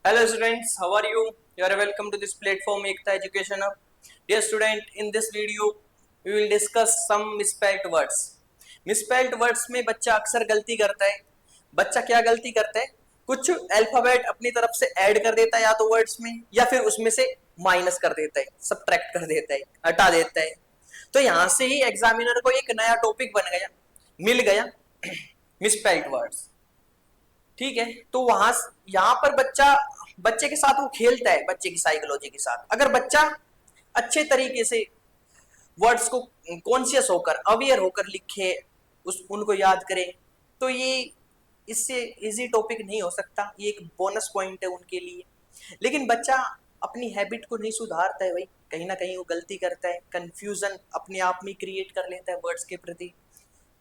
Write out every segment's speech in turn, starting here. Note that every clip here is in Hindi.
Hello students, how are you? You are welcome to this platform Ekta Education Hub. Dear student, in this video we will discuss some misspelled words. Misspelled words में बच्चा अक्सर गलती करता है. बच्चा क्या गलती करता है? कुछ अल्फाबेट अपनी तरफ से ऐड कर देता है या तो वर्ड्स में या फिर उसमें से माइनस कर देता है, सबट्रैक्ट कर देता है, हटा देता है. तो यहाँ से ही एग्जामिनर को एक नया टॉपिक बन गया, मिल गया, मिसस्पेल्ड वर्ड्स. ठीक है, तो वहां यहाँ पर बच्चे के साथ वो खेलता है, बच्चे की साइकोलॉजी के साथ. अगर बच्चा अच्छे तरीके से वर्ड्स को कॉन्शियस होकर, अवेयर होकर लिखे, उनको याद करे, तो ये इससे इजी टॉपिक नहीं हो सकता. ये एक बोनस पॉइंट है उनके लिए. लेकिन बच्चा अपनी हैबिट को नहीं सुधारता है भाई, कहीं ना कहीं वो गलती करता है, कंफ्यूजन अपने आप में क्रिएट कर लेता है वर्ड्स के प्रति.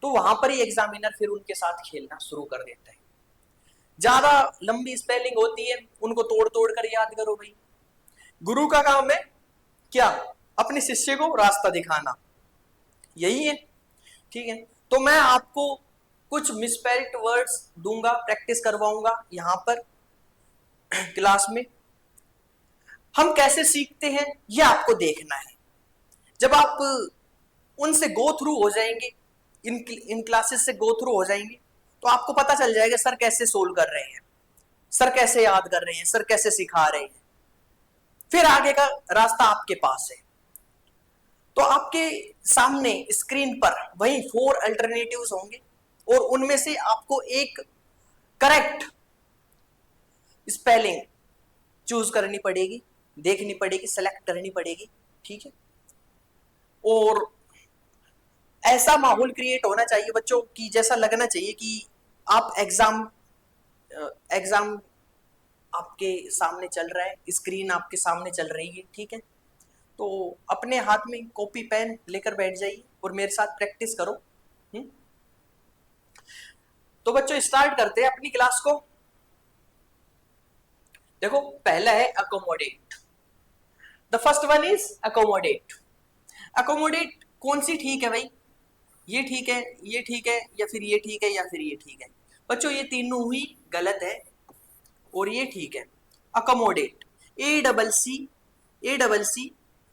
तो वहां पर ही एग्जामिनर फिर उनके साथ खेलना शुरू कर देता है. ज्यादा लंबी स्पेलिंग होती है, उनको तोड़ तोड़ कर याद करो भाई. गुरु का काम है क्या? अपने शिष्य को रास्ता दिखाना, यही है. ठीक है, तो मैं आपको कुछ मिसस्पेल्ड वर्ड्स दूंगा, प्रैक्टिस करवाऊंगा यहाँ पर क्लास में. हम कैसे सीखते हैं ये आपको देखना है. जब आप उनसे गो थ्रू हो जाएंगे, इन क्लासेस से गो थ्रू हो जाएंगे, तो आपको पता चल जाएगा सर कैसे सोल्व कर रहे हैं, सर कैसे याद कर रहे हैं, सर कैसे सिखा रहे हैं. फिर आगे का रास्ता आपके पास है. तो आपके सामने स्क्रीन पर वही 4 अल्टरनेटिव्स होंगे और उनमें से आपको एक करेक्ट स्पेलिंग चूज करनी पड़ेगी, देखनी पड़ेगी, सेलेक्ट करनी पड़ेगी. ठीक है, और ऐसा माहौल क्रिएट होना चाहिए बच्चों की, जैसा लगना चाहिए कि आप एग्जाम आपके सामने चल रहा है, स्क्रीन आपके सामने चल रही है. ठीक है, तो अपने हाथ में कॉपी पेन लेकर बैठ जाइए और मेरे साथ प्रैक्टिस करो. तो बच्चों स्टार्ट करते हैं अपनी क्लास को. देखो, पहला है accommodate. The first one is accommodate. Accommodate कौन सी ठीक है भाई? ये ठीक है, ये ठीक है, या फिर ये ठीक है, या फिर ये ठीक है. बच्चों ये तीनों ही गलत है और ये ठीक है. Accommodate, A double C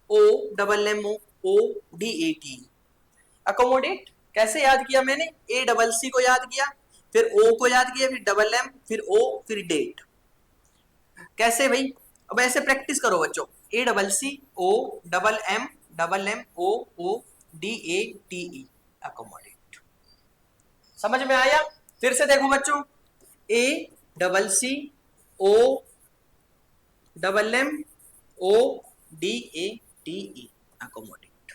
O double M O D A T. Accommodate कैसे याद किया मैंने? ए डबल सी को याद किया, फिर ओ को याद किया, फिर डबल एम, फिर ओ, फिर डेट. कैसे भाई? अब ऐसे प्रैक्टिस करो बच्चों. A double C O double M O D A T E. Accommodate समझ में आया? फिर से देखो बच्चों, A double C O double M O D A T E. Accommodate.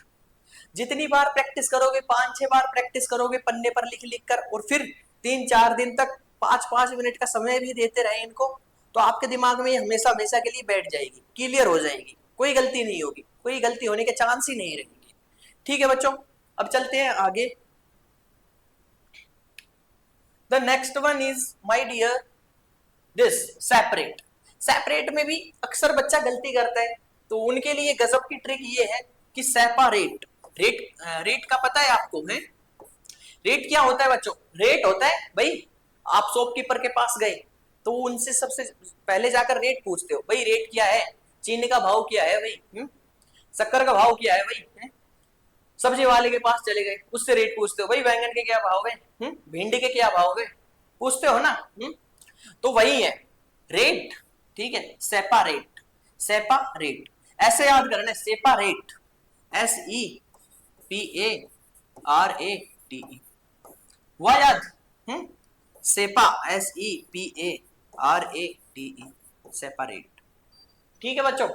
जितनी बार प्रैक्टिस करोगे, 5-6 बार प्रैक्टिस करोगे पन्ने पर लिख लिख कर, और फिर 3-4 दिन तक 5-5 मिनट का समय भी देते रहे इनको, तो आपके दिमाग में हमेशा हमेशा के लिए बैठ जाएगी, क्लियर हो जाएगी, कोई गलती नहीं होगी, कोई गलती होने के चांस ही नहीं रहेंगे. ठीक है बच्चों, अब चलते हैं आगे. The next one is my dear this separate. Separate में भी अक्सर बच्चा गलती करता है, तो उनके लिए गजब की ट्रिक ये है कि सेपरेट. रेट का पता है आपको? है रेट क्या होता है बच्चों? रेट होता है भाई, आप शॉपकीपर के पास गए तो उनसे सबसे पहले जाकर रेट पूछते हो, भाई रेट क्या है, चीनी का भाव क्या है भाई, शक्कर का भाव क्या है भाई. सब्जी वाले के पास चले गए, उससे रेट पूछते हो, भाई बैंगन के क्या भाव है, भिंडी के क्या भाव है, पूछते हो ना. तो वही है रेट. ठीक है, सेपरेट. सेपरेट ऐसे याद करना है, सेपरेट, SEPARATE. हुआ याद? सेपा, SEPARATE, सेपरेट. ठीक है बच्चों,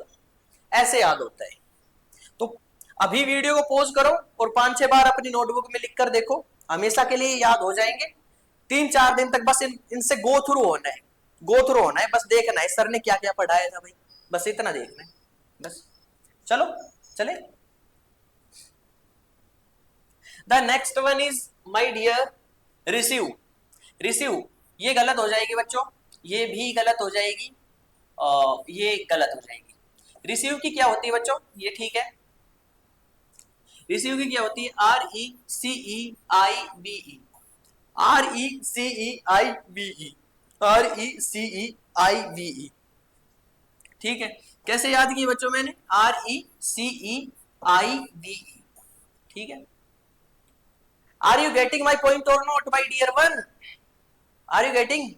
ऐसे याद होता है. तो अभी वीडियो को पॉज करो और 5-6 बार अपनी नोटबुक में लिख कर देखो, हमेशा के लिए याद हो जाएंगे. 3-4 दिन तक बस इनसे गो थ्रू होना है, गो थ्रू होना है, बस देखना है सर ने क्या क्या पढ़ाया था भाई, बस इतना देखना है बस. चलो चले. The next one is my dear receive. Receive ये गलत हो जाएगी बच्चों, ये भी गलत हो जाएगी, ये गलत हो जाएगी. रिसीव की क्या होती है बच्चों? ये ठीक है. रिसीव की क्या होती है? RECEIVE. RECEIVE. RECEIVE. ठीक है, कैसे याद की बच्चों मैंने? RECEIVE, ठीक है। Are you getting my point और not my dear one? Are you getting?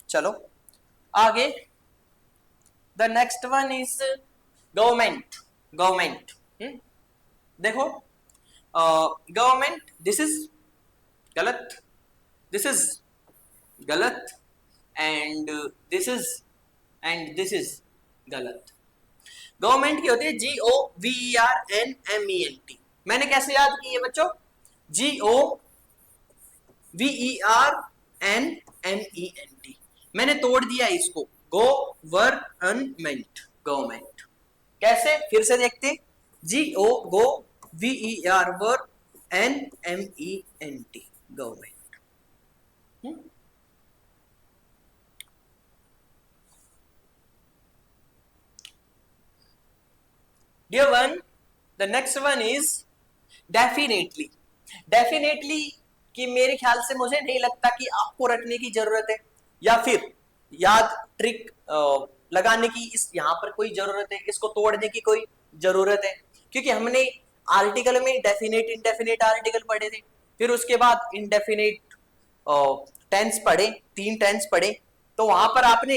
चलो आगे, the next one is government. Government, देखो गवर्नमेंट, दिस इज गलत, दिस इज गलत, and this is, and this is गलत। गवर्नमेंट की होती है GOVERNMENT। मैंने कैसे याद की है बच्चों? GOVERNMENT, मैंने तोड़ दिया इसको, गवर्नमेंट। गवर्नमेंट कैसे, फिर से देखते, GOVERNMENT, government. Dear one, the next one is definitely। definitely कि मेरे ख्याल से मुझे नहीं लगता कि आपको रटने की जरूरत है, या फिर याद ट्रिक लगाने की इस यहाँ पर कोई जरूरत है, इसको तोड़ने की कोई जरूरत है, क्योंकि हमने आर्टिकल में डेफिनेट इंडेफिनेट आर्टिकल पढ़े थे, फिर उसके बाद इंडेफिनेट टेंस पढ़े, 3 टेंस पढ़े, तो वहां पर आपने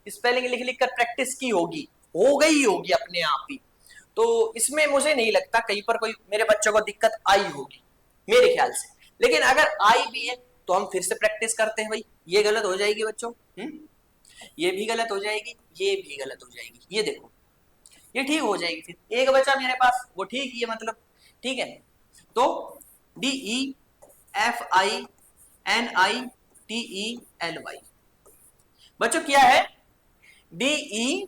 स्पेलिंग लिख लिख कर प्रैक्टिस की होगी, हो गई होगी अपने आप ही। तो इसमें मुझे नहीं लगता कहीं पर कोई मेरे बच्चों को दिक्कत आई होगी मेरे ख्याल से, लेकिन अगर आई भी है तो हम फिर से प्रैक्टिस करते हैं भाई। ये गलत हो जाएगी बच्चों, ये भी गलत हो जाएगी, ये भी गलत हो जाएगी, ये देखो ये ठीक हो जाएगी, फिर एक बचा मेरे पास, वो ठीक ही है, मतलब ठीक है। तो DEFINITELY, बच्चों क्या है? DEFINITELY।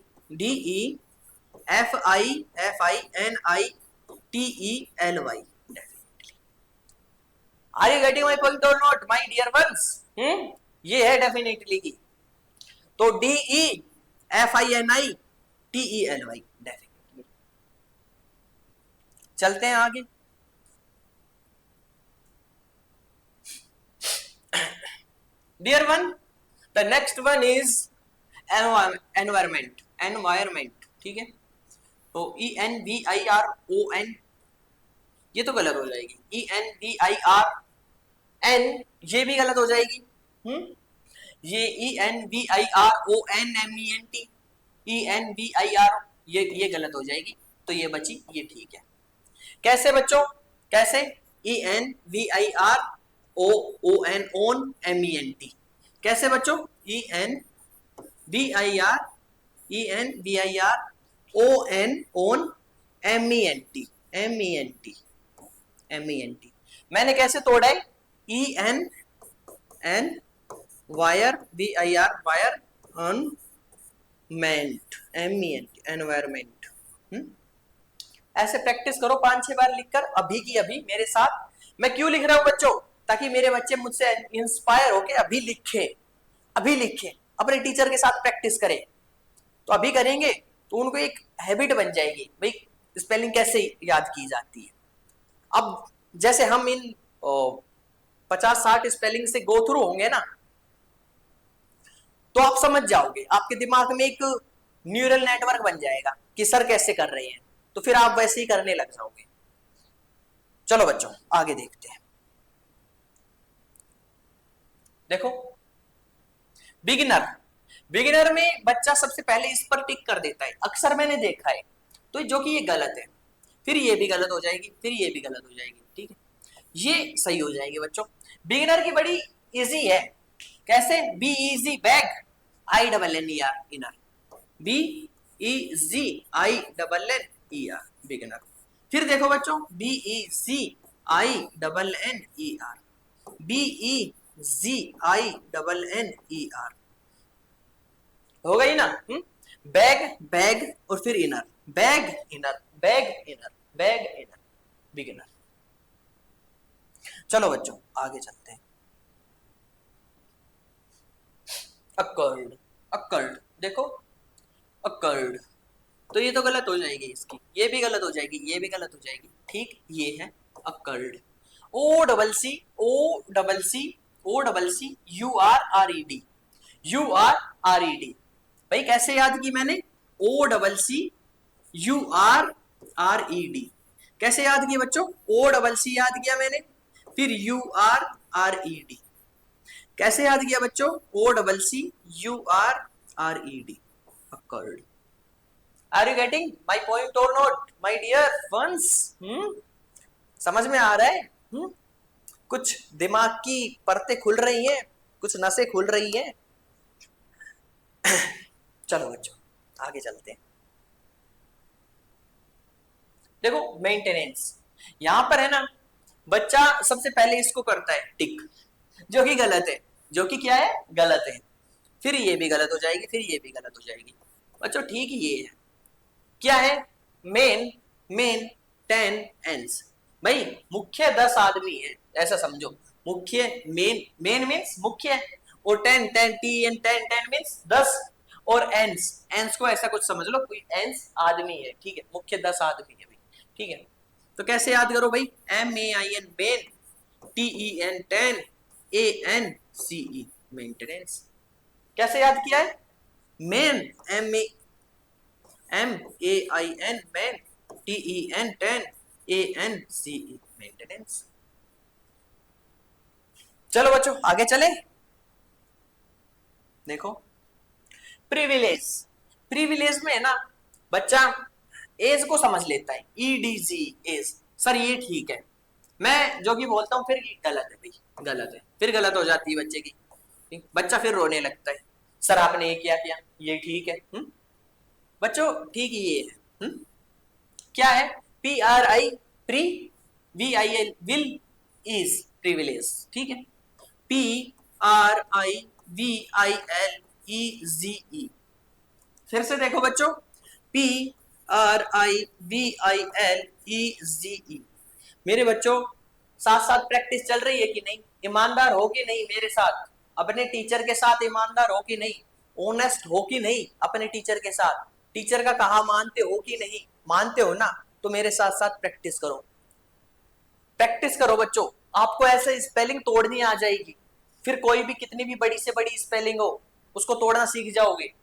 Are you getting my point और नॉट माई डियर वंस? ये है डेफिनेटली की, तो DEFINITELY, डेफिनेटली। चलते हैं आगे। Dear one, the next one is environment. Environment, ठीक है, तो ENVIRON, ये तो गलत हो जाएगी। ENVIRN, ये भी गलत हो जाएगी। ये ENVIRONMENT, ENVIR, ये गलत हो जाएगी, तो ये बची, ये ठीक है। कैसे बच्चों, कैसे? ENVIRONMENT, कैसे बच्चों? ENVIRONMENT, मैंने कैसे तोड़ा है? EN wire VIR, wire environment. ऐसे प्रैक्टिस करो 5-6 बार लिखकर, अभी की अभी मेरे साथ। मैं क्यों लिख रहा हूं बच्चों? ताकि मेरे बच्चे मुझसे इंस्पायर होके अभी लिखे, अभी लिखे, अपने टीचर के साथ प्रैक्टिस करें। तो अभी करेंगे तो उनको एक हैबिट बन जाएगी भाई स्पेलिंग कैसे याद की जाती है। अब जैसे हम इन 50-60 स्पेलिंग से गो थ्रू होंगे ना, तो आप समझ जाओगे, आपके दिमाग में एक न्यूरल नेटवर्क बन जाएगा कि सर कैसे कर रहे हैं, तो फिर आप वैसे ही करने लग जाओगे। चलो बच्चों आगे देखते हैं। देखो बिगिनर, बिगिनर में बच्चा सबसे पहले इस पर टिक कर देता है, अक्सर मैंने देखा है, तो जो कि ये गलत है, फिर ये भी गलत हो जाएगी, फिर ये भी गलत हो जाएगी, ठीक है, ये सही हो जाएगी बच्चों। बिगिनर की बड़ी इजी है, कैसे? Be easy bag, INNER, inner, BEGINNER, beginner. फिर देखो बच्चों BECINNER, BEGINNER, हो गई ना? बैग, बैग और फिर inner, bag inner, bag inner, bag inner, beginner. चलो बच्चों आगे चलते हैं। अकर्ड, अकर्ड, देखो अकर्ड, तो ये तो गलत हो जाएगी इसकी, ये भी गलत हो जाएगी, ये भी गलत हो जाएगी, ठीक, ये है अकर्ड। OCC URRED, URRED, भाई कैसे याद की मैंने, OCCURRED, कैसे याद किया बच्चों, OCC याद किया मैंने, फिर URRED, कैसे याद किया बच्चों, OCCURRED, occurred. Are you getting my point or not, my dear ones? समझ में आ रहा है? कुछ दिमाग की परतें खुल रही हैं, कुछ नसें खुल रही हैं। चलो बच्चों आगे चलते हैं। देखो मेंटेनेंस, यहां पर है ना, बच्चा सबसे पहले इसको करता है टिक, जो कि गलत है, जो कि क्या है, गलत है। फिर ये भी गलत हो जाएगी, फिर ये भी गलत हो जाएगी। बच्चों ठीक ये है, क्या है, मेन मेन 10 एंड्स। भाई मुख्य 10 आदमी है, ऐसा समझो। मुख्य मेन, मेन मीन्स मुख्य, और 10 10 मीन्स 10, और एंड्स, एंड्स को ऐसा कुछ समझ लो, कोई एंड्स आदमी है, ठीक है, मुख्य 10 आदमी है भाई, ठीक है। तो कैसे याद करो भाई, MEIN main, TEN 10, ANCE maintenance. कैसे याद किया है, main MEAIN man, TEN 10, ANCE maintenance. चलो बच्चों आगे चले। देखो प्रिविलेज, प्रिविलेज में है ना बच्चा एज को समझ लेता है, EDG एज, सर ये ठीक है, मैं जो कि बोलता हूं फिर गलत है भाई, गलत है, फिर गलत हो जाती है बच्चे की, बच्चा फिर रोने लगता है, सर आपने ये क्या किया, ये ठीक है। बच्चों ठीक ये है, क्या है, PRI pre, VIL will, is privilege, ठीक है, PRIVILEZE। फिर से देखो बच्चों, PRIVILEZE। मेरे बच्चों साथ साथ प्रैक्टिस चल रही है कि नहीं, ईमानदार हो कि नहीं मेरे साथ, अपने टीचर के साथ ईमानदार हो कि नहीं, ऑनेस्ट हो कि नहीं अपने टीचर के साथ, टीचर का कहा मानते हो कि नहीं, मानते हो ना, तो मेरे साथ साथ प्रैक्टिस करो, प्रैक्टिस करो बच्चों, आपको ऐसे स्पेलिंग तोड़नी आ जाएगी, फिर कोई भी कितनी भी बड़ी से बड़ी स्पेलिंग हो उसको तोड़ना सीख जाओगे।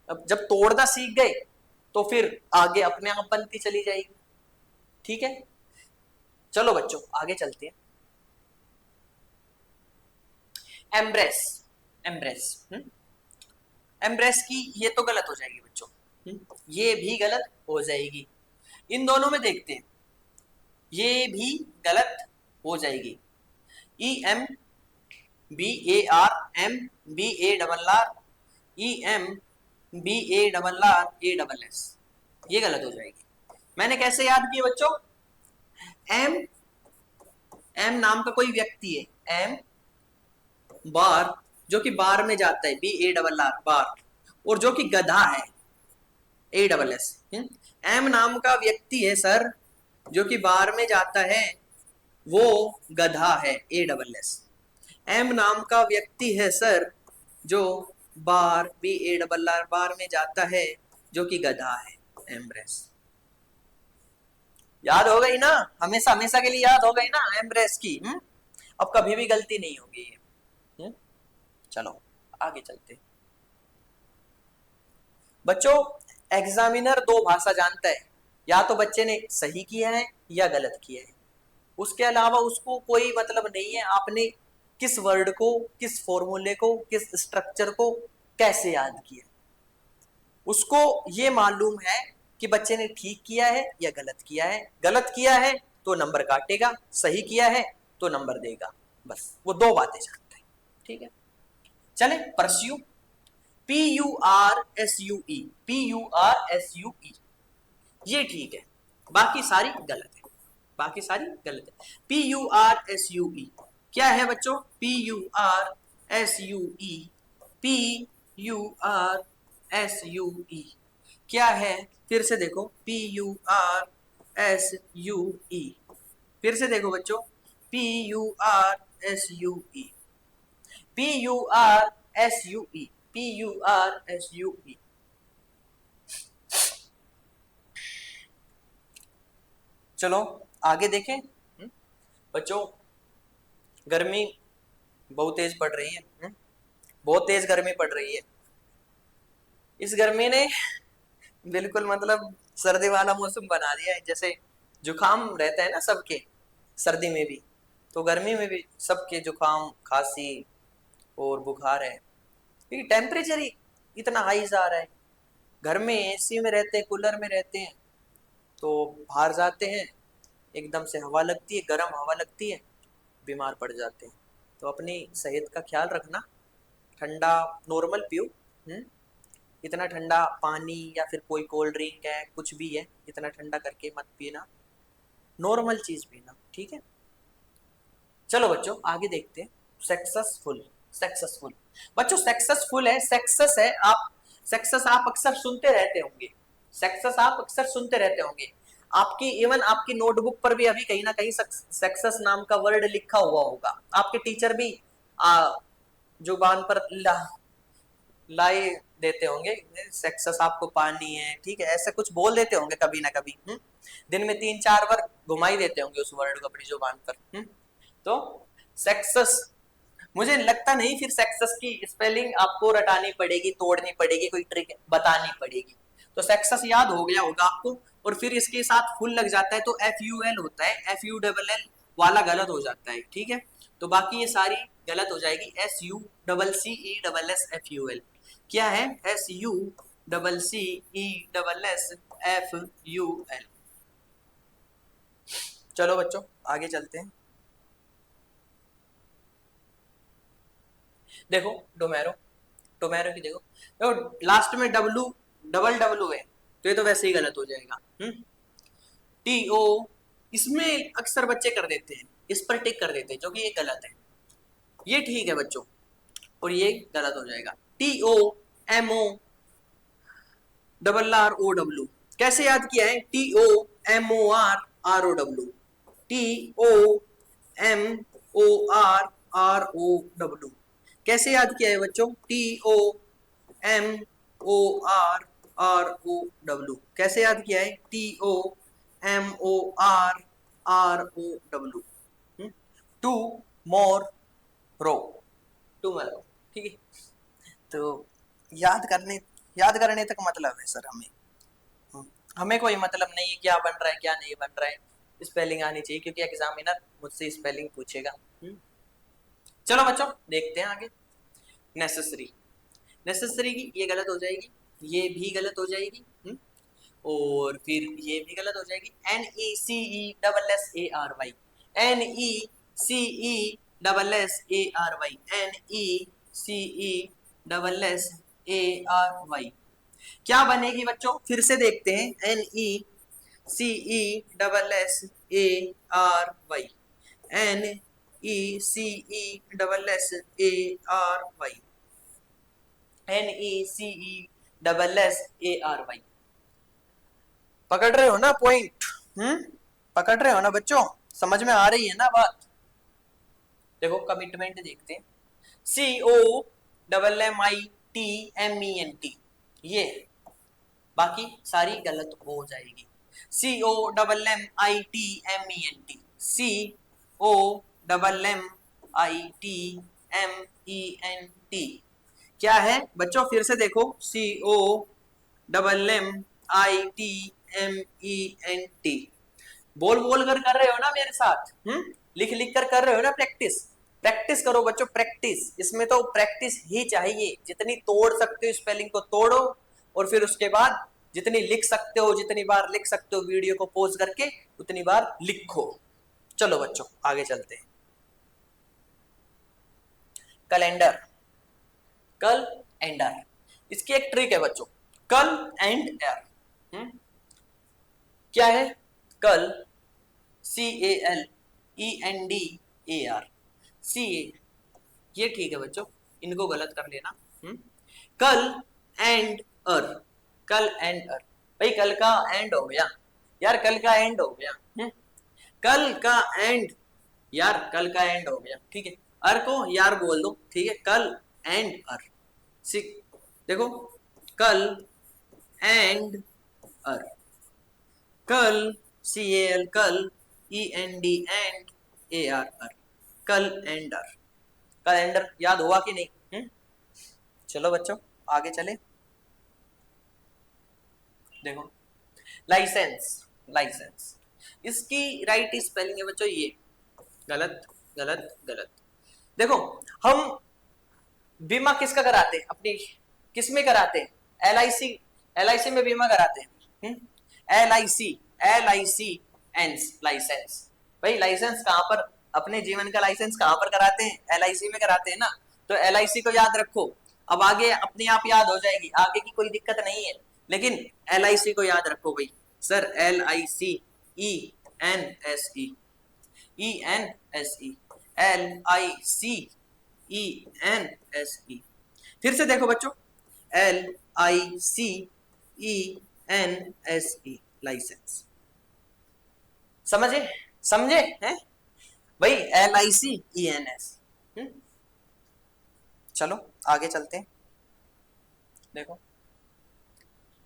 अब जब तोड़ना सीख गए तो फिर आगे अपने आप बनती चली जाएगी, ठीक है। चलो बच्चों आगे चलते हैं। एम्ब्रेस, एम्ब्रेस, एम्ब्रेस की ये तो गलत हो जाएगी बच्चों, ये भी गलत हो जाएगी। इन दोनों में देखते हैं, ये भी गलत हो जाएगी। EMBARMBARR ये गलत हो जाएगी। मैंने कैसे याद किया बच्चों, एम, एम नाम का कोई व्यक्ति है, एम बार, जो कि बार में जाता है, BARR बार, और जो कि गधा है, ASS। एम नाम का व्यक्ति है सर, जो कि बार में जाता है, वो गधा है, ASS। एम नाम का व्यक्ति है सर, जो बार, BARR बार में जाता है, जो कि गधा है, एम्ब्रेस। याद हो गई ना, हमेशा हमेशा के लिए याद हो गई ना एम्ब्रेस की, अब कभी भी गलती नहीं होगी। चलो आगे चलते। बच्चों एग्जामिनर दो भाषा जानता है, या तो बच्चे ने सही किया है या गलत किया है, उसके अलावा उसको कोई मतलब नहीं है आपने किस वर्ड को, किस फॉर्मूले को, किस स्ट्रक्चर को कैसे याद किया, उसको ये मालूम है कि बच्चे ने ठीक किया है या गलत किया है, गलत किया है तो नंबर काटेगा, सही किया है तो नंबर देगा, बस वो दो बातें जानता है, ठीक है। चले परस्यू, PURSUE, PURSUE, ये ठीक है, बाकी सारी गलत है, बाकी सारी गलत है। PURSUE क्या है बच्चों, PURSUE, PURSUE क्या है, फिर से देखो, PURSUE, फिर से देखो बच्चों, PURSUE, PURSUE, PURSUE। चलो आगे देखें। बच्चों गर्मी बहुत तेज पड़ रही है, बहुत तेज गर्मी पड़ रही है, इस गर्मी ने बिल्कुल मतलब सर्दी वाला मौसम बना दिया है। जैसे जुकाम रहता है ना सबके, सर्दी में भी, तो गर्मी में भी सबके जुकाम खांसी और बुखार है, क्योंकि टेम्परेचर ही इतना हाई जा रहा है। घर में एसी में रहते हैं, कूलर में रहते हैं, तो बाहर जाते हैं एकदम से हवा लगती है, गर्म हवा लगती है, बीमार पड़ जाते हैं। तो अपनी सेहत का ख्याल रखना, ठंडा नॉर्मल पियो। इतना ठंडा पानी या फिर कोई कोल्ड ड्रिंक है, कुछ भी है, इतना ठंडा करके मत पीना, नॉर्मल चीज पीना, ठीक है। चलो बच्चों आगे देखते हैं। सक्सेसफुल, सक्सेसफुल बच्चों, सक्सेसफुल है, सक्सेस है, आप सक्सेस आप अक्सर सुनते रहते होंगे, सक्सेस आप अक्सर सुनते रहते होंगे। आपकी इवन आपकी नोटबुक पर भी अभी कहीं ना कहीं सक्सेस नाम का वर्ड लिखा हुआ होगा। आपके टीचर भी जुबान पर लाए देते होंगे, सक्सेस आपको पानी है, ठीक है, ऐसा कुछ बोल देते होंगे कभी ना कभी। दिन में 3-4 बार घुमा ही देते होंगे उस वर्ड को अपनी जुबान पर। तो सक्सेस, मुझे लगता नहीं फिर सक्सेस की स्पेलिंग आपको रटानी पड़ेगी, तोड़नी पड़ेगी, कोई ट्रिक बतानी पड़ेगी। तो सक्सेस याद हो गया होगा आपको, और फिर इसके साथ फुल लग जाता है तो FUL होता है, FULL वाला गलत हो जाता है, ठीक है। तो बाकी ये सारी गलत हो जाएगी, SUCCESSFUL। क्या है? SUCCESSFUL। चलो बच्चों आगे चलते हैं। देखो डोमेरो, टोमेरो की देखो, देखो लास्ट में डब्लू, डबल डब्लू है, तो ये तो वैसे ही गलत हो जाएगा। TO, इसमें अक्सर बच्चे कर देते हैं, इस पर टिक कर देते हैं, जो कि ये गलत है। ये ठीक है बच्चों, और ये गलत हो जाएगा। TOMORROW, कैसे याद किया है? TOMORROW, TOMORROW, कैसे याद किया है बच्चों? TOMORROW, कैसे याद किया है? TOMORROW, tomorrow, tomorrow, ठीक है। तो याद करने तक मतलब है सर हमें। हमें कोई मतलब नहीं है क्या बन रहा है क्या नहीं बन रहा है, स्पेलिंग आनी चाहिए, क्योंकि एग्जामिनर मुझसे स्पेलिंग पूछेगा। चलो बच्चों देखते हैं आगे। नेसेसरी, नेसेसरी की ये गलत हो जाएगी, ये भी गलत हो जाएगी, और फिर ये भी गलत हो जाएगी। NECESSARY, NECESSARY, NECESSARY, क्या बनेगी बच्चों? फिर से देखते हैं। NECESSARY, NECESSARY, NECESSARY, पकड़ रहे हो ना पॉइंट? पकड़ रहे हो ना बच्चों? समझ में आ रही है ना बात? देखो कमिटमेंट देखते हैं। COMMITMENT, ये बाकी सारी गलत हो जाएगी। COMMITMENT, COMMITMENT, क्या है बच्चों? फिर से देखो, COMMITMENT, बोल बोल कर रहे हो ना मेरे साथ? लिख लिख कर रहे हो ना? प्रैक्टिस, प्रैक्टिस करो बच्चों, प्रैक्टिस, इसमें तो प्रैक्टिस ही चाहिए। जितनी तोड़ सकते हो स्पेलिंग को तोड़ो, और फिर उसके बाद जितनी लिख सकते हो, जितनी बार लिख सकते हो वीडियो को पॉज करके, उतनी बार लिखो। चलो बच्चों आगे चलते हैं। कैलेंडर, कल एंडर, इसकी एक ट्रिक है बच्चों, कल एंड एर। क्या है? कल, CALENDAR, CA, ये ठीक है बच्चों, इनको गलत कर लेना। कल एंड अर, कल एंड अर, भाई कल का एंड हो गया यार, कल का एंड हो गया। कल का एंड, यार कल का एंड हो गया, ठीक है। अर को यार बोल दो, ठीक है, कल एंड अर। देखो, कल एंड अर, कल, CAL कल, END एंड AR अर, कल एंडर। कैलेंडर याद हुआ कि नहीं? चलो बच्चों आगे चले। देखो लाइसेंस, लाइसेंस इसकी राइट स्पेलिंग है बच्चों ये, गलत गलत गलत। देखो हम बीमा किसका कराते हैं अपनी, किस में कराते हैं, LIC, LIC में बीमा कराते हैं। LIC, LIC एंस लाइसेंस। भाई लाइसेंस कहां पर, अपने जीवन का लाइसेंस कहां पर कराते हैं, LIC में कराते हैं ना। तो LIC को याद रखो, अब आगे अपने आप याद हो जाएगी, आगे की कोई दिक्कत नहीं है। लेकिन LIC को याद रखो भाई, sir LIC, ENSE, ENSE, LICENSE। फिर से देखो बच्चों, LICENSE लाइसेंस। समझे, समझे हैं भाई, LICENS। चलो आगे चलते हैं। देखो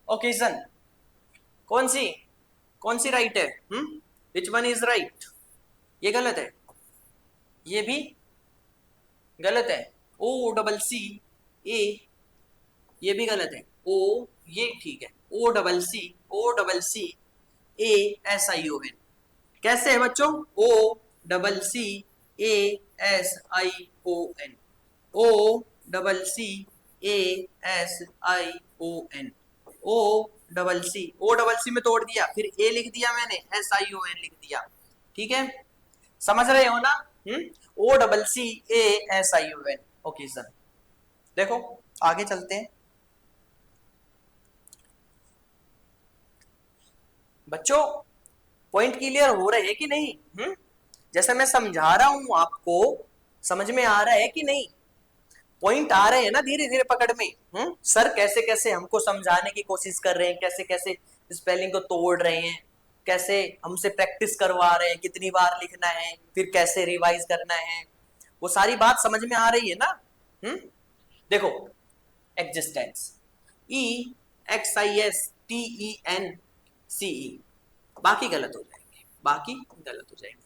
ओकेजन कौन सी, कौन सी राइट है, विच वन इज राइट, ये गलत है, ये भी गलत है, OCCA ये भी गलत है, ओ ये ठीक है, OCCASION। कैसे है बच्चों, OCCASION, OCCASION, OCC में तोड़ दिया, फिर ए लिख दिया मैंने, SION लिख दिया। ठीक है, समझ रहे हो ना। OCCASION occasion. देखो आगे चलते हैं बच्चों, पॉइंट क्लियर हो रहे हैं कि नहीं, जैसे मैं समझा रहा हूं आपको, समझ में आ रहा है कि नहीं, पॉइंट आ रहे हैं ना धीरे धीरे पकड़ में। सर कैसे कैसे हमको समझाने की कोशिश कर रहे हैं, कैसे कैसे स्पेलिंग को तोड़ रहे हैं, कैसे हमसे प्रैक्टिस करवा रहे हैं, कितनी बार लिखना है, फिर कैसे रिवाइज करना है, वो सारी बात समझ में आ रही है ना। देखो एग्जिस्टेंस, EXISTENCE, बाकी गलत हो जाएंगे, बाकी गलत हो जाएंगे।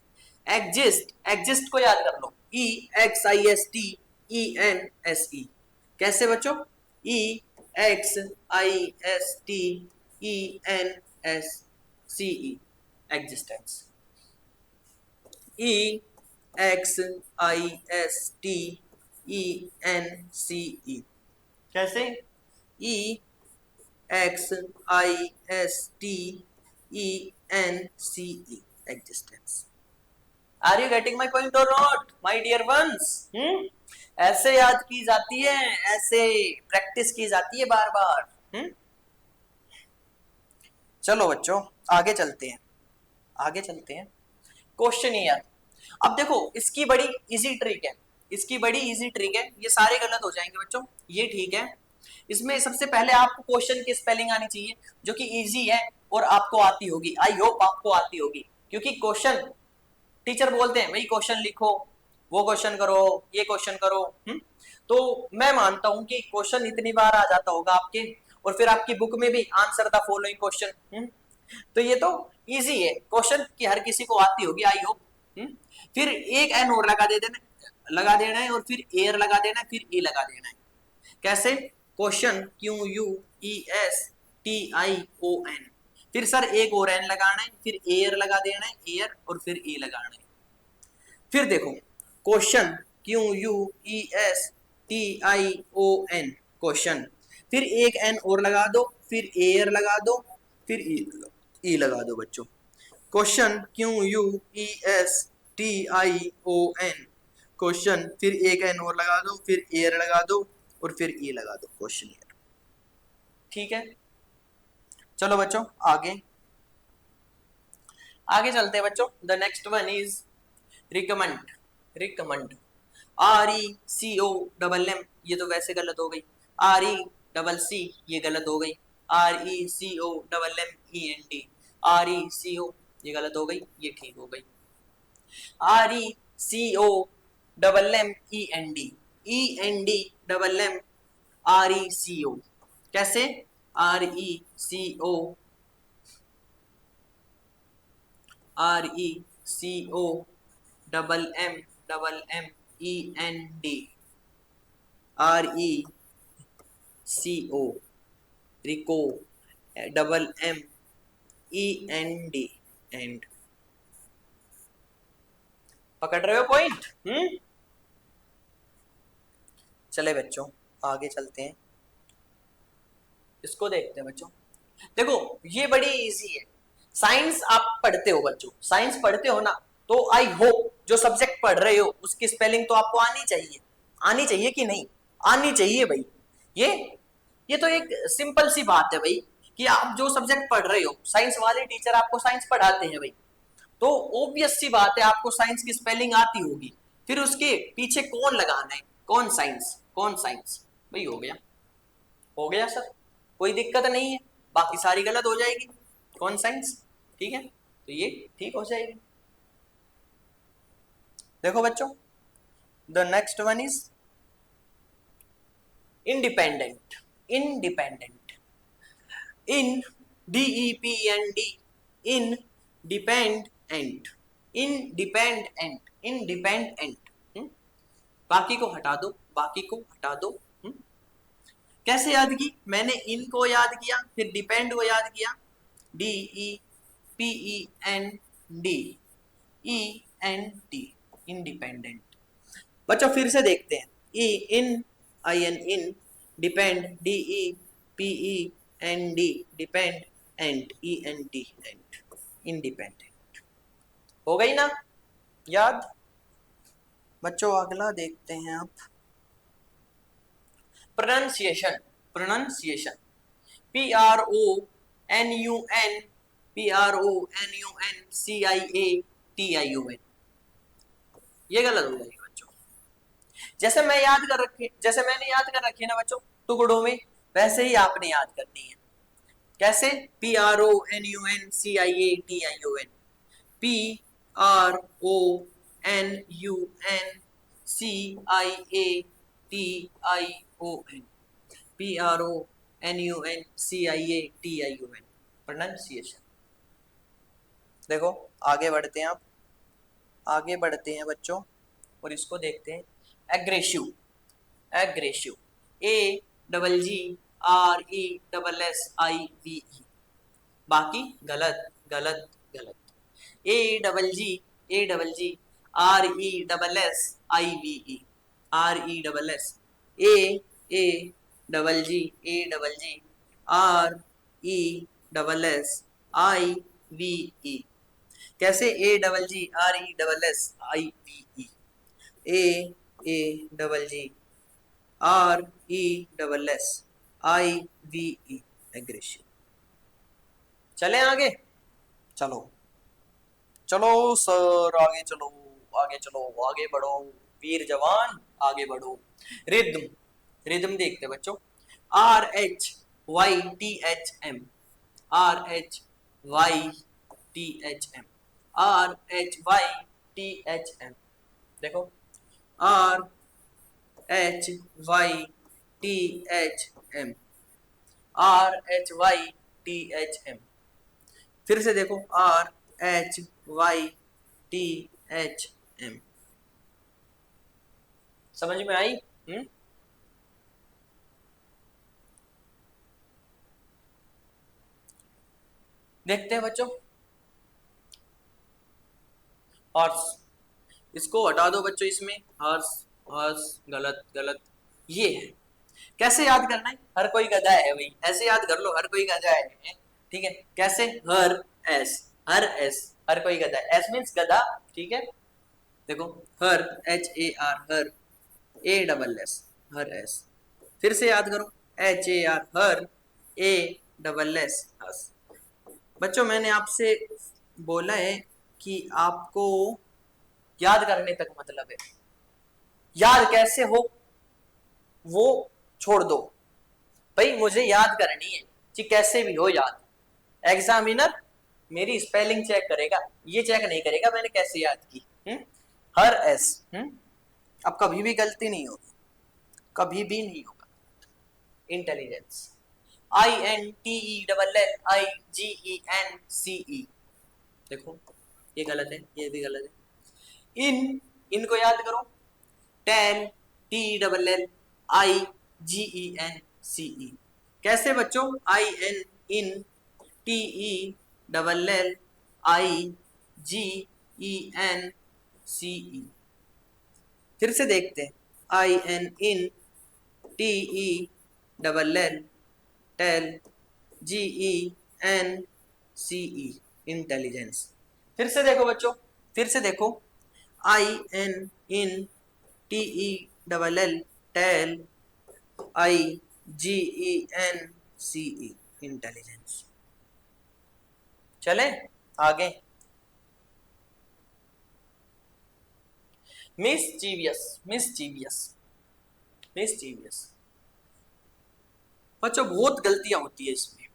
एग्जिस्ट, एग्जिस्ट को याद कर लो, EXISTENSE। कैसे बच्चों, EXISTENSCE एग्जिस्टेंस, EXISTENCE कैसे, EXISTENCE existence. Are you getting my point और नॉट माई डियर वंस। ऐसे याद की जाती है, ऐसे प्रैक्टिस की जाती है बार बार। चलो बच्चों आगे चलते हैं, आगे चलते हैं। क्वेश्चन ईयर, अब देखो इसकी बड़ी इजी ट्रिक है, इसकी बड़ी इजी ट्रिक है, ये सारे गलत हो जाएंगे बच्चों, ये ठीक है। इसमें सबसे पहले आपको क्वेश्चन की स्पेलिंग आनी चाहिए, जो कि इजी है और आपको आती होगी, आई होप आपको आती होगी, क्योंकि क्वेश्चन टीचर बोलते हैं भाई क्वेश्चन लिखो, वो क्वेश्चन करो, ये क्वेश्चन करो। तो मैं मानता हूं कि क्वेश्चन इतनी बार आ जाता होगा आपके, और फिर आपकी बुक में भी आंसर द फॉलोइंग क्वेश्चन। तो ये तो इजी है, क्वेश्चन की हर किसी को आती होगी आई होप। फिर एक एन और लगा देना, लगा देना है, और फिर एयर लगा देना है, फिर ए लगा देना है। कैसे, क्वेश्चन QUESTION, फिर सर एक और एन लगाना है, फिर एयर लगा देना है, एयर, और फिर ए लगाना है। फिर देखो क्वेश्चन QUESTION क्वेश्चन, फिर एक एन और लगा दो, फिर एयर लगा दो, फिर ई लगा दो बच्चों। क्वेश्चन QUESTION क्वेश्चन, फिर एक एन और लगा दो, फिर एयर लगा दो, और फिर ई लगा दो, क्वेश्चन ईयर। ठीक है, चलो बच्चों आगे, आगे चलते हैं बच्चों। The next one is recommend, recommend, RECOMM, ये तो वैसे गलत हो गई, RECC ये गलत हो गई, RECOMMEND, RECO ये गलत हो गई, ये ठीक हो गई, RECOMMEND, ENDMM RECO। कैसे, RECOMMEND, RECO, रिको, double M E N D, end. पकड़ रहे हो पॉइंट? चले बच्चों आगे चलते हैं, इसको देखते हैं बच्चों। देखो ये बड़ी इजी है। साइंस आप पढ़ते हो बच्चों, साइंस पढ़ते हो ना, तो आई होप जो सब्जेक्ट पढ़ रहे हो उसकी स्पेलिंग तो आपको आनी चाहिए। आनी चाहिए कि नहीं? आनी चाहिए भाई। ये तो एक सिंपल सी बात है भाई, कि आप जो सब्जेक्ट पढ़ रहे हो, साइंस वाले टीचर आपको साइंस पढ़ाते हैं भाई, तो ऑब्वियस सी बात है आपको साइंस की स्पेलिंग आती होगी। फिर उसके पीछे कौन लगाना है, कौन साइंस, कौन साइंस, भाई हो गया, हो गया सर, कोई दिक्कत नहीं है, बाकी सारी गलत हो जाएगी, कौन साइंस, ठीक है, तो ये ठीक हो जाएगी। देखो बच्चों, the next one is independent. Independent, in DEPEND, in dependent, independent, independent. बाकी को हटा दो, बाकी को हटा दो। कैसे याद की मैंने? इन को याद किया, फिर डिपेंड को याद किया, DEPEND, इंडिपेंडेंट। बच्चों फिर से देखते हैं, in in, depend DEPEND, depend end end, independent. हो गई ना याद? बच्चों अगला देखते हैं आप, प्रोनाउंसिएशन। प्रोनाउंसिएशन, PRONUN, PRONUNCIATION, ये गलत हो जाएगी बच्चों। जैसे मैं याद कर रखी, जैसे मैंने याद कर रखी है ना बच्चों टुकड़ों में, वैसे ही आपने याद करनी है। कैसे? PRONUNCIATION, PRONUNCIATION, PRONUNCIATION, pronunciation. देखो आगे बढ़ते हैं आप, आगे बढ़ते हैं बच्चों, और इसको देखते हैं, एग्रेसिव। एग्रेसिव, AGGRESSIVE, बाकी गलत गलत गलत। AGGRESSIVE, RESS, AAGGRESSIVE, कैसे? AGGRESSIVE, AAGGRESSIVE, aggressive. चले आगे, चलो चलो सर आगे चलो, आगे चलो, आगे बढ़ो वीर जवान, आगे बढ़ो। रिद्म, रिद्म देखते बच्चों, RHYTHM, RHYTHM, RHYTHM, देखो RHYTHM, RHYTHM, फिर से देखो RHYTHM, समझ में आई? देखते हैं बच्चों, हॉर्स, इसको हटा दो बच्चों, इसमें हॉर्स, हॉर्स गलत गलत, ये है। कैसे याद करना है? हर कोई गधा है भाई, ऐसे याद कर लो, हर कोई गधा है, ठीक है। कैसे? हर एस, हर एस, हर कोई गधा है, एस मीन्स गधा, ठीक है। देखो हर, HAR, हर, ASS, हर एस। फिर से याद करो, HAR, हर, ASS, हस। बच्चों मैंने आपसे बोला है कि आपको याद करने तक मतलब है, याद कैसे हो वो छोड़ दो भाई, मुझे याद करनी है कि कैसे भी हो याद। एग्जामिनर मेरी स्पेलिंग चेक करेगा, ये चेक नहीं करेगा मैंने कैसे याद की। हर एस, अब कभी भी गलती नहीं होगी, कभी भी नहीं होगा। इंटेलिजेंस, INTELLIGENCE, देखो ये गलत है, ये भी गलत है। इनको याद करो, टेन, TELLIGENCE, कैसे बच्चों? INTELLIGENCE, in T E double L I G E N C E. फिर से देखते हैं, I N in T E double L tell G E N C E, intelligence. फिर से देखो बच्चों, फिर से देखो, I N in T E double L tell I G E N C E, intelligence. चले आगे। Mischievous, mischievous, mischievous. बच्चों बहुत गलतियां होती है इसमें,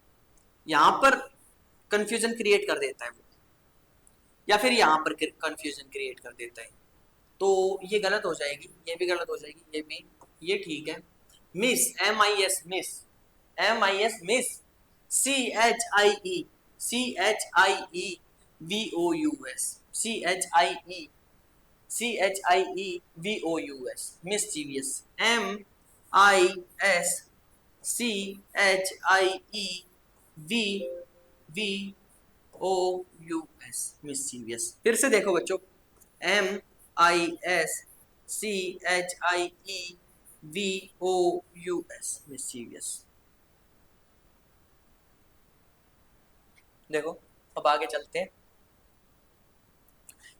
यहां पर कंफ्यूजन क्रिएट कर देता है वो, या फिर यहां पर कंफ्यूजन क्रिएट कर देता है, तो ये गलत हो जाएगी, ये भी गलत हो जाएगी, ये भी, ये ठीक है। Miss, M I S, miss, M I S, miss, C H I E, C H I E V O U S, C H I E, C H I E V O U S, mischievous, M I S C H I E V V O U S, mischievous. फिर से देखो बच्चों, M I S C H I E V O U S, mischievous. देखो अब आगे चलते हैं।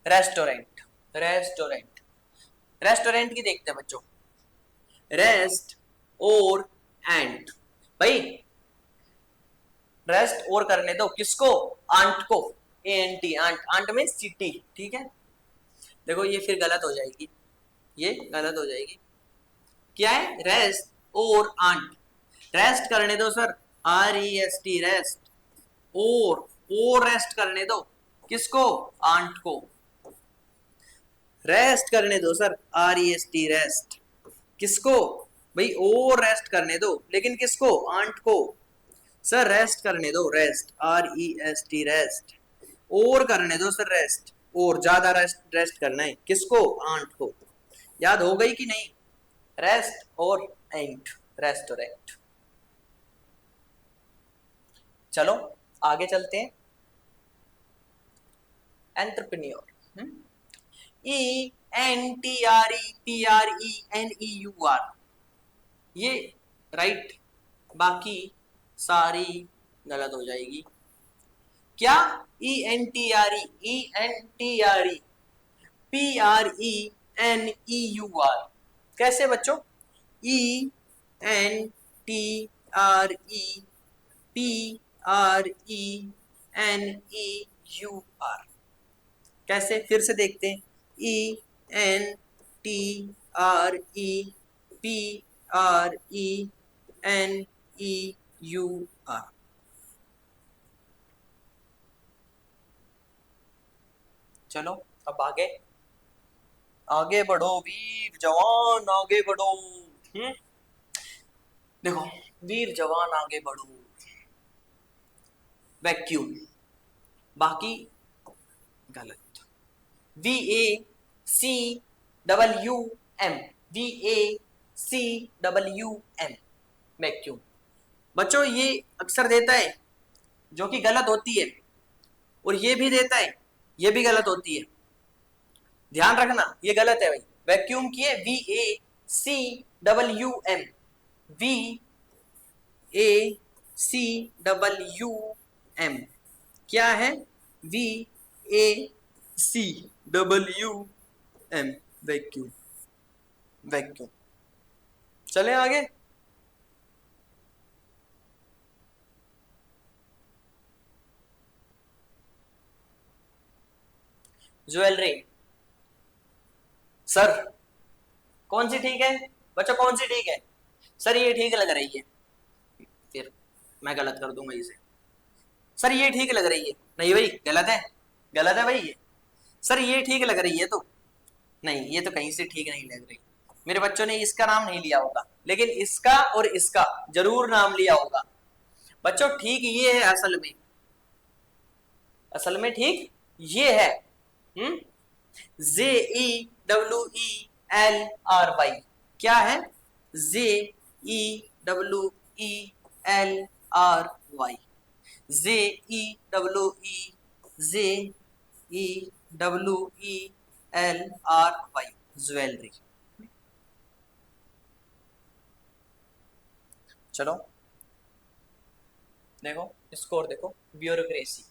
रेस्टोरेंट, रेस्टोरेंट, रेस्टोरेंट की देखते हैं बच्चों। रेस्ट और एंड, भाई रेस्ट और करने दो, किसको? आंट को, A N T, ant, ant means चीटी, ठीक है। देखो ये फिर गलत हो जाएगी, ये गलत हो जाएगी। क्या है? रेस्ट और आंट, रेस्ट करने दो sir, R E S T, rest, और रेस्ट करने दो, किसको? आंट को। रेस्ट करने दो sir, R E S T, rest, किसको? भाई और रेस्ट करने दो, लेकिन किसको? आंट को। सर रेस्ट करने दो, rest, R E S T, rest, और करने दो सर रेस्ट, और ज्यादा रेस्ट, रेस्ट करना है, किसको? आंट को। याद हो गई कि नहीं? रेस्ट और एंट, रेस्टोरेंट। चलो आगे चलते हैं। Entrepreneur, E N T R E P R E N E U R, ये राइट, बाकी सारी गलत हो जाएगी। क्या? E N T R E, E N T R E P R E N E U R, कैसे बच्चों? E N T R E P R E N E U R, कैसे? फिर से देखते हैं, E N T R E P R E N E U R. चलो अब आगे, आगे बढ़ो वीर जवान, आगे बढ़ो। देखो, वीर जवान आगे बढ़ो। वैक्यूम, बाकी गलत। V A C W M, V A C W M, vacuum. बच्चों ये अक्सर देता है जो कि गलत होती है, और ये भी देता है, ये भी गलत होती है, ध्यान रखना, ये गलत है भाई। वैक्यूम की है V A C W M, V A C W M, क्या है? V A C W M, vacuum, vacuum. चले आगे। ज्वेलरी, सर कौन सी ठीक है बच्चों, कौन सी ठीक है? सर ये ठीक लग रही है, फिर मैं गलत कर दूंगा इसे। सर ये ठीक लग रही है, नहीं भाई गलत है, गलत है भाई ये। सर ये ठीक लग रही है, तो नहीं, ये तो कहीं से ठीक नहीं लग रही। मेरे बच्चों ने इसका नाम नहीं लिया होगा, लेकिन इसका और इसका जरूर नाम लिया होगा। बच्चों ठीक ये है, असल में, असल में ठीक ये है। J E W E L R Y, क्या है? J E W E L R Y, JEWELRY, jewelry. चलो देखो स्कोर देखो, ब्यूरोक्रेसी,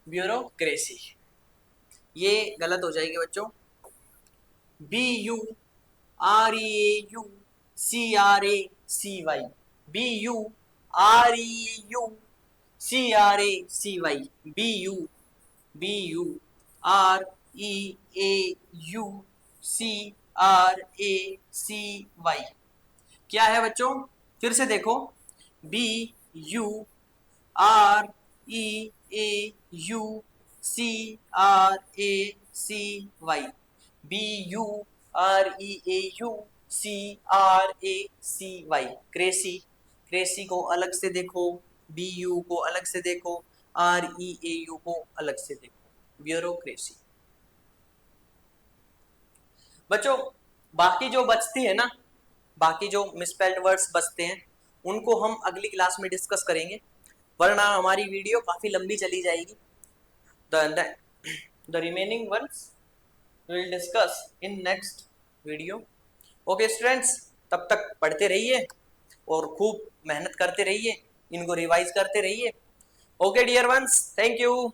ब्यूरोक्रेसी ये गलत हो जाएगी बच्चों। BUREAUCRACY, BUREAUCRACY, BUREAUCRACY क्या है बच्चों? फिर से देखो, BUREAUCRACY, BUREAUCRACY, क्रेसी, क्रेसी को अलग से देखो, BU को अलग से देखो, REAU को अलग से देखो, ब्यूरोक्रेसी। बच्चों बाकी जो बचती है ना, बाकी जो मिसस्पेल्ड वर्ड्स बचते हैं उनको हम अगली क्लास में डिस्कस करेंगे, वरना हमारी वीडियो काफ़ी लंबी चली जाएगी। The remaining words will discuss in next video. Okay students, तब तक पढ़ते रहिए और खूब मेहनत करते रहिए, इनको रिवाइज करते रहिए। Okay dear ones, thank you.